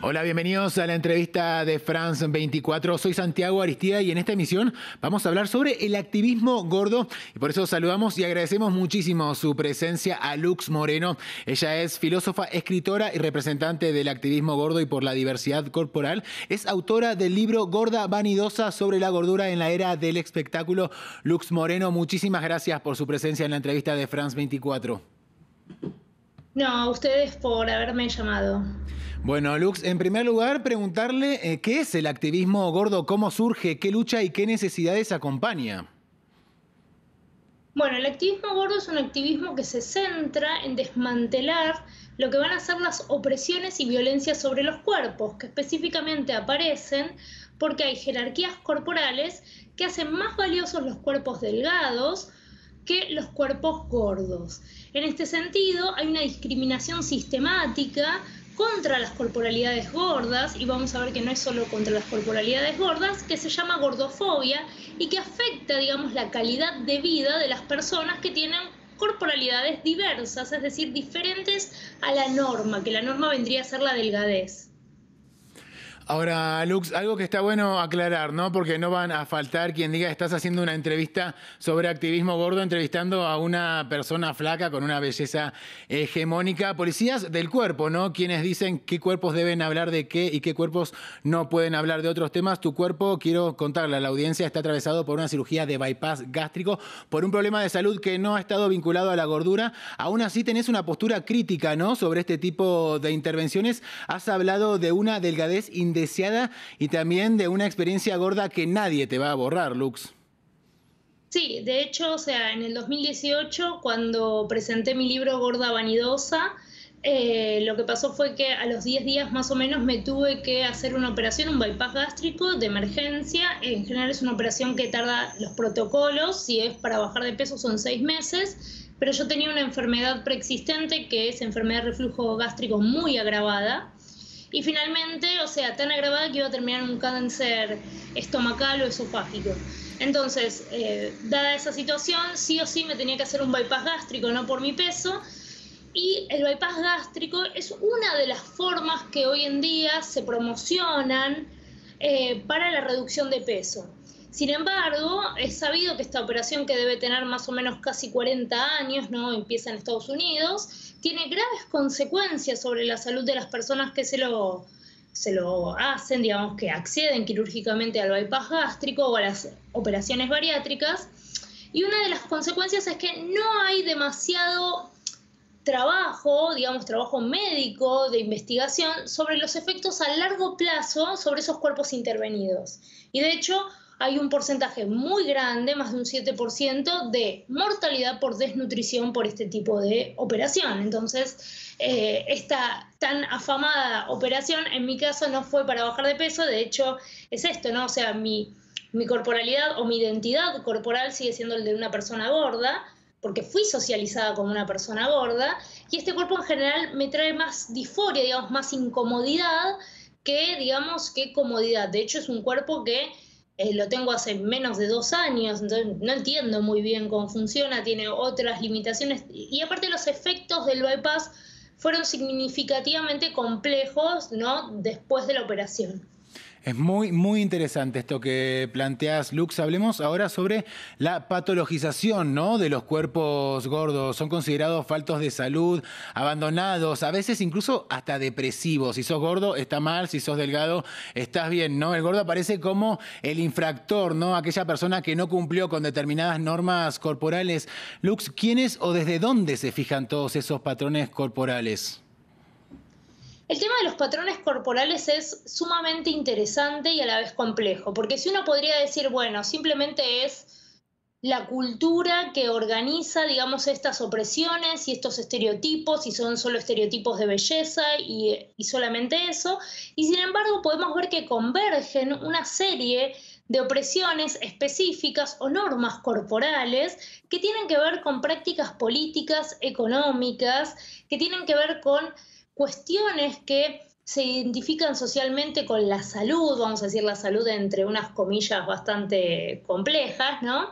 Hola, bienvenidos a la entrevista de France 24. Soy Santiago Aristía y en esta emisión vamos a hablar sobre el activismo gordo y por eso saludamos y agradecemos muchísimo su presencia a Lux Moreno. Ella es filósofa, escritora y representante del activismo gordo y por la diversidad corporal. Es autora del libro Gorda Vanidosa sobre la gordura en la era del espectáculo. Lux Moreno, muchísimas gracias por su presencia en la entrevista de France 24. No, a ustedes por haberme llamado. Bueno, Lux, en primer lugar, preguntarle qué es el activismo gordo, cómo surge, qué lucha y qué necesidades acompaña. Bueno, el activismo gordo es un activismo que se centra en desmantelar lo que van a ser las opresiones y violencias sobre los cuerpos, que específicamente aparecen porque hay jerarquías corporales que hacen más valiosos los cuerpos delgados que los cuerpos gordos. En este sentido, hay una discriminación sistemática contra las corporalidades gordas, y vamos a ver que no es solo contra las corporalidades gordas, que se llama gordofobia y que afecta, digamos, la calidad de vida de las personas que tienen corporalidades diversas, es decir, diferentes a la norma, que la norma vendría a ser la delgadez. Ahora, Lux, algo que está bueno aclarar, ¿no? Porque no van a faltar quien diga estás haciendo una entrevista sobre activismo gordo, entrevistando a una persona flaca con una belleza hegemónica. Policías del cuerpo, ¿no? Quienes dicen qué cuerpos deben hablar de qué y qué cuerpos no pueden hablar de otros temas. Tu cuerpo, quiero contarle a la audiencia, está atravesado por una cirugía de bypass gástrico, por un problema de salud que no ha estado vinculado a la gordura. Aún así tenés una postura crítica, ¿no? Sobre este tipo de intervenciones. Has hablado de una delgadez indeseada y también de una experiencia gorda que nadie te va a borrar, Lux. Sí, de hecho, o sea, en el 2018, cuando presenté mi libro Gorda Vanidosa, lo que pasó fue que a los 10 días más o menos me tuve que hacer una operación, un bypass gástrico de emergencia. En general es una operación que tarda los protocolos, si es para bajar de peso son 6 meses, pero yo tenía una enfermedad preexistente que es enfermedad de reflujo gástrico muy agravada. Y finalmente, o sea, tan agravada que iba a terminar en un cáncer estomacal o esofágico. Entonces, dada esa situación, sí o sí me tenía que hacer un bypass gástrico, no por mi peso. Y el bypass gástrico es una de las formas que hoy en día se promocionan para la reducción de peso. Sin embargo, es sabido que esta operación, que debe tener más o menos casi 40 años, ¿no? Empieza en Estados Unidos, tiene graves consecuencias sobre la salud de las personas que se lo hacen, digamos, que acceden quirúrgicamente al bypass gástrico o a las operaciones bariátricas. Y una de las consecuencias es que no hay demasiado trabajo, digamos, trabajo médico de investigación sobre los efectos a largo plazo sobre esos cuerpos intervenidos. Y de hecho, hay un porcentaje muy grande, más de un 7%, de mortalidad por desnutrición por este tipo de operación. Entonces, esta tan afamada operación, en mi caso, no fue para bajar de peso. De hecho, es esto, ¿no? O sea, mi corporalidad o mi identidad corporal sigue siendo el de una persona gorda, porque fui socializada como una persona gorda, y este cuerpo en general me trae más disforia, digamos, más incomodidad que, digamos, que comodidad. De hecho, es un cuerpo que lo tengo hace menos de 2 años, entonces no entiendo muy bien cómo funciona, tiene otras limitaciones, y aparte los efectos del bypass fueron significativamente complejos, ¿no? Después de la operación. Es muy, muy interesante esto que planteas, Lux. Hablemos ahora sobre la patologización, ¿no? De los cuerpos gordos. Son considerados faltos de salud, abandonados, a veces incluso hasta depresivos. Si sos gordo, está mal. Si sos delgado, estás bien, ¿no? El gordo aparece como el infractor, ¿no? Aquella persona que no cumplió con determinadas normas corporales. Lux, ¿quiénes o desde dónde se fijan todos esos patrones corporales? El tema de los patrones corporales es sumamente interesante y a la vez complejo, porque si uno podría decir, bueno, simplemente es la cultura que organiza, digamos, estas opresiones y estos estereotipos, y son solo estereotipos de belleza y solamente eso, y sin embargo podemos ver que convergen una serie de opresiones específicas o normas corporales que tienen que ver con prácticas políticas, económicas, que tienen que ver con cuestiones que se identifican socialmente con la salud, vamos a decir la salud entre unas comillas bastante complejas, ¿no?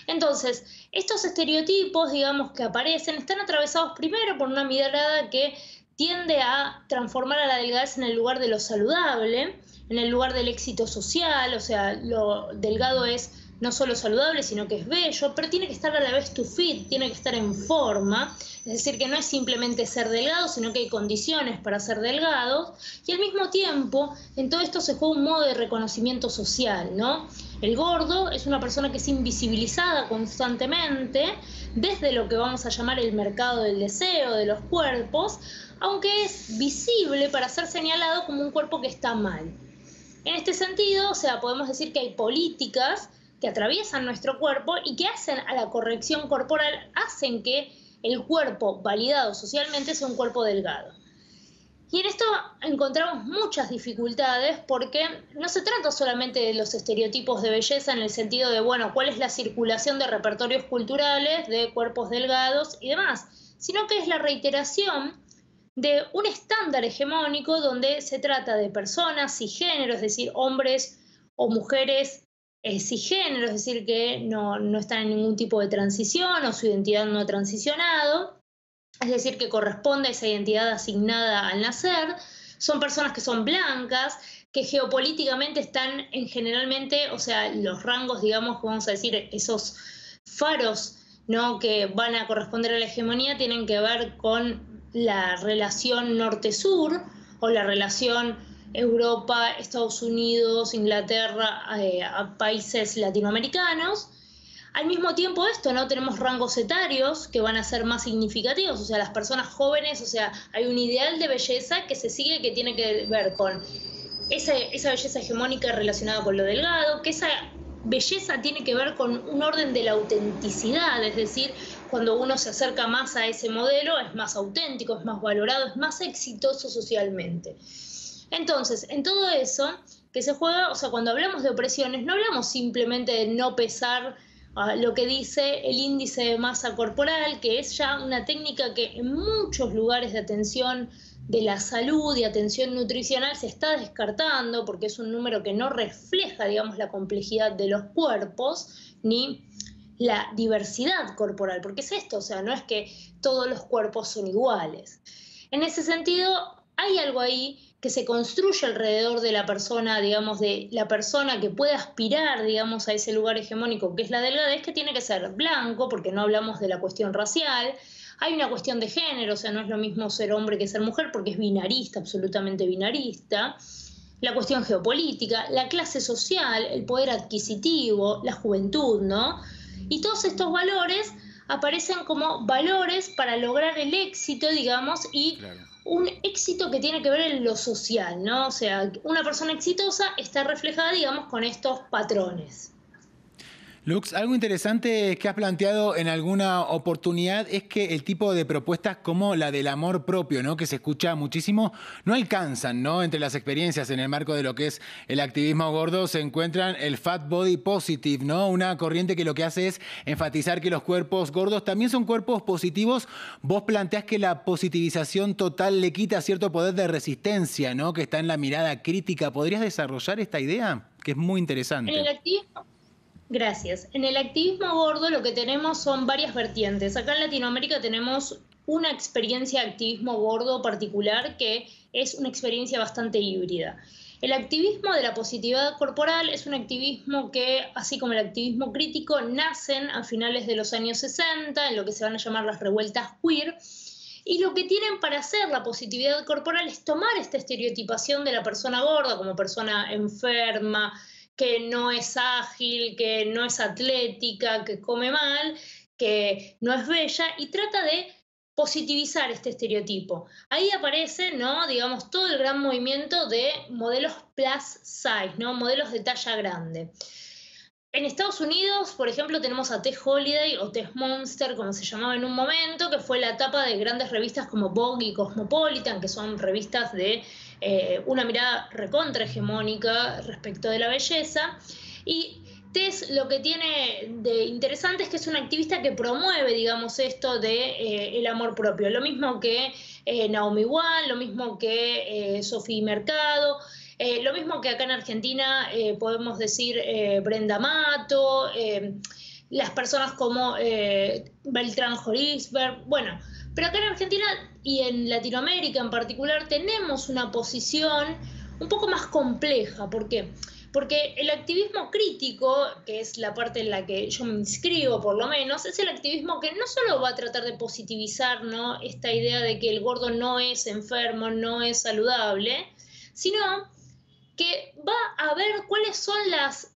Entonces, estos estereotipos, digamos, que aparecen, están atravesados primero por una mirada que tiende a transformar a la delgadez en el lugar de lo saludable, en el lugar del éxito social, o sea, lo delgado es no solo saludable, sino que es bello, pero tiene que estar a la vez to fit, tiene que estar en forma, es decir, que no es simplemente ser delgado, sino que hay condiciones para ser delgados, y al mismo tiempo, en todo esto se juega un modo de reconocimiento social, ¿no? El gordo es una persona que es invisibilizada constantemente desde lo que vamos a llamar el mercado del deseo, de los cuerpos, aunque es visible para ser señalado como un cuerpo que está mal. En este sentido, o sea, podemos decir que hay políticas que atraviesan nuestro cuerpo y que hacen a la corrección corporal, hacen que el cuerpo validado socialmente sea un cuerpo delgado. Y en esto encontramos muchas dificultades porque no se trata solamente de los estereotipos de belleza en el sentido de, bueno, cuál es la circulación de repertorios culturales de cuerpos delgados y demás, sino que es la reiteración de un estándar hegemónico donde se trata de personas cisgénero, es decir, hombres o mujeres cisgénero, es decir, que no están en ningún tipo de transición o su identidad no ha transicionado, es decir, que corresponde a esa identidad asignada al nacer. Son personas que son blancas, que geopolíticamente están en generalmente, o sea, los rangos, digamos, vamos a decir, esos faros, ¿no?, que van a corresponder a la hegemonía tienen que ver con la relación norte-sur o la relación Europa, Estados Unidos, Inglaterra, a países latinoamericanos. Al mismo tiempo esto, ¿no? Tenemos rangos etarios que van a ser más significativos, o sea, las personas jóvenes, o sea, hay un ideal de belleza que se sigue que tiene que ver con esa belleza hegemónica relacionada con lo delgado, que esa belleza tiene que ver con un orden de la autenticidad, es decir, cuando uno se acerca más a ese modelo es más auténtico, es más valorado, es más exitoso socialmente. Entonces, en todo eso que se juega, o sea, cuando hablamos de opresiones, no hablamos simplemente de no pesar lo que dice el índice de masa corporal, que es ya una técnica que en muchos lugares de atención de la salud y atención nutricional se está descartando porque es un número que no refleja, digamos, la complejidad de los cuerpos ni la diversidad corporal, porque es esto, o sea, no es que todos los cuerpos son iguales. En ese sentido, hay algo ahí que se construye alrededor de la persona, digamos, de la persona que puede aspirar, digamos, a ese lugar hegemónico que es la delgadez, que tiene que ser blanco, porque no hablamos de la cuestión racial. Hay una cuestión de género, o sea, no es lo mismo ser hombre que ser mujer, porque es binarista, absolutamente binarista. La cuestión geopolítica, la clase social, el poder adquisitivo, la juventud, ¿no? Y todos estos valores aparecen como valores para lograr el éxito, digamos, y claro, un éxito que tiene que ver en lo social, ¿no? O sea, una persona exitosa está reflejada, digamos, con estos patrones. Lux, algo interesante que has planteado en alguna oportunidad es que el tipo de propuestas como la del amor propio, ¿no?, que se escucha muchísimo, no alcanzan, ¿no? Entre las experiencias en el marco de lo que es el activismo gordo se encuentran el Fat Body Positive, ¿no? Una corriente que lo que hace es enfatizar que los cuerpos gordos también son cuerpos positivos. Vos planteás que la positivización total le quita cierto poder de resistencia, ¿no?, que está en la mirada crítica. ¿Podrías desarrollar esta idea? Que es muy interesante. En el activismo... Gracias. En el activismo gordo lo que tenemos son varias vertientes. Acá en Latinoamérica tenemos una experiencia de activismo gordo particular que es una experiencia bastante híbrida. El activismo de la positividad corporal es un activismo que, así como el activismo crítico, nacen a finales de los años 60 en lo que se van a llamar las revueltas queer. Y lo que tienen para hacer la positividad corporal es tomar esta estereotipación de la persona gorda como persona enferma, que no es ágil, que no es atlética, que come mal, que no es bella, y trata de positivizar este estereotipo. Ahí aparece, ¿no?, digamos, todo el gran movimiento de modelos plus size, ¿no?, modelos de talla grande. En Estados Unidos, por ejemplo, tenemos a Tess Holiday o Tess Monster, como se llamaba en un momento, que fue la tapa de grandes revistas como Vogue y Cosmopolitan, que son revistas de una mirada recontra hegemónica respecto de la belleza. Y Tess lo que tiene de interesante es que es una activista que promueve, digamos, esto de el amor propio. Lo mismo que Naomi Wan, lo mismo que Sofía Mercado. Lo mismo que acá en Argentina podemos decir Brenda Mato, las personas como Beltrán Jorisberg, bueno, Pero acá en Argentina y en Latinoamérica en particular tenemos una posición un poco más compleja. ¿Por qué? Porque el activismo crítico, que es la parte en la que yo me inscribo por lo menos, es el activismo que no solo va a tratar de positivizar, ¿no?, esta idea de que el gordo no es enfermo, no es saludable, sino que va a ver cuáles son las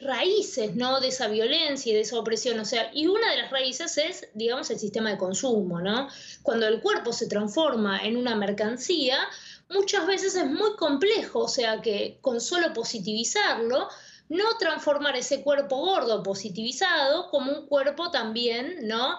raíces, ¿no?, de esa violencia y de esa opresión. O sea, y una de las raíces es, digamos, el sistema de consumo, ¿no? Cuando el cuerpo se transforma en una mercancía, muchas veces es muy complejo, o sea, que con solo positivizarlo, no transformar ese cuerpo gordo positivizado como un cuerpo también, ¿no?,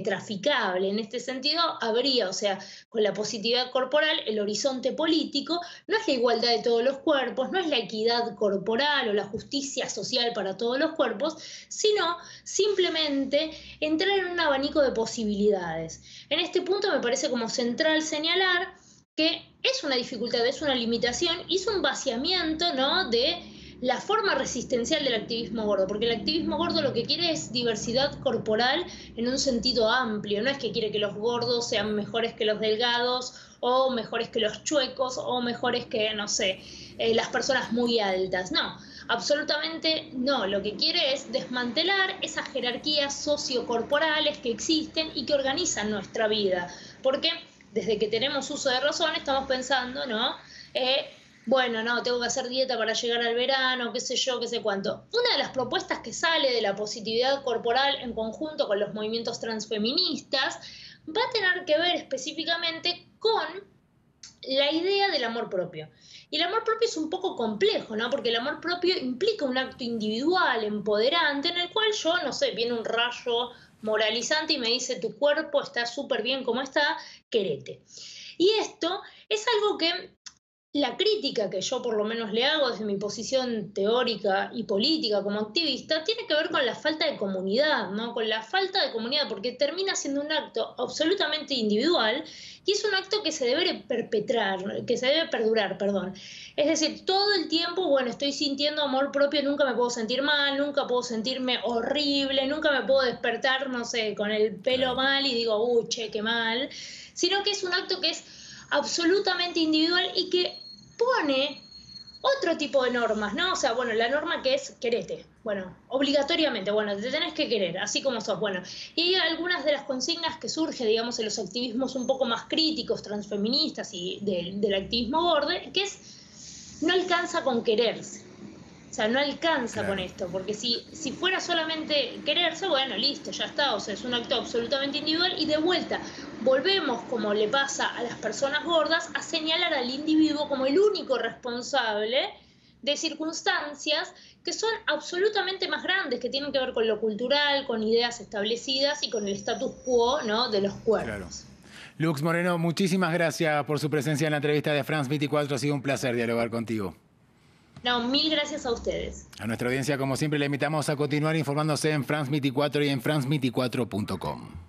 traficable. En este sentido, habría, o sea, con la positividad corporal, el horizonte político no es la igualdad de todos los cuerpos, no es la equidad corporal o la justicia social para todos los cuerpos, sino simplemente entrar en un abanico de posibilidades. En este punto me parece como central señalar que es una dificultad, es una limitación y es un vaciamiento, ¿no?, de la forma resistencial del activismo gordo, porque el activismo gordo lo que quiere es diversidad corporal en un sentido amplio, no es que quiere que los gordos sean mejores que los delgados, o mejores que los chuecos, o mejores que, no sé, las personas muy altas, no, absolutamente no, lo que quiere es desmantelar esas jerarquías sociocorporales que existen y que organizan nuestra vida, porque desde que tenemos uso de razón estamos pensando, ¿no?, bueno, no, tengo que hacer dieta para llegar al verano, qué sé yo, qué sé cuánto. Una de las propuestas que sale de la positividad corporal en conjunto con los movimientos transfeministas va a tener que ver específicamente con la idea del amor propio. Y el amor propio es un poco complejo, ¿no? Porque el amor propio implica un acto individual, empoderante, en el cual yo, no sé, viene un rayo moralizante y me dice, tu cuerpo está súper bien como está, querete. Y esto es algo que la crítica que yo por lo menos le hago desde mi posición teórica y política como activista tiene que ver con la falta de comunidad, ¿no? Con la falta de comunidad, porque termina siendo un acto absolutamente individual y es un acto que se debe perpetrar, que se debe perdurar, perdón. Es decir, todo el tiempo, bueno, estoy sintiendo amor propio, nunca me puedo sentir mal, nunca puedo sentirme horrible, nunca me puedo despertar, no sé, con el pelo mal y digo, che, qué mal, sino que es un acto que es absolutamente individual y que pone otro tipo de normas, ¿no? O sea, bueno, la norma que es querete, bueno, obligatoriamente, bueno, te tenés que querer, así como sos, bueno. Y algunas de las consignas que surgen, digamos, en los activismos un poco más críticos, transfeministas y del activismo gordo, que es, no alcanza con quererse. O sea, no alcanza con esto, porque si fuera solamente quererse, bueno, listo, ya está, o sea, es un acto absolutamente individual y de vuelta volvemos, como le pasa a las personas gordas, a señalar al individuo como el único responsable de circunstancias que son absolutamente más grandes, que tienen que ver con lo cultural, con ideas establecidas y con el status quo, ¿no?, de los cuerpos. Claro. Lux Moreno, muchísimas gracias por su presencia en la entrevista de France 24. Ha sido un placer dialogar contigo. No, mil gracias a ustedes. A nuestra audiencia, como siempre, le invitamos a continuar informándose en France 24 y en france24.com.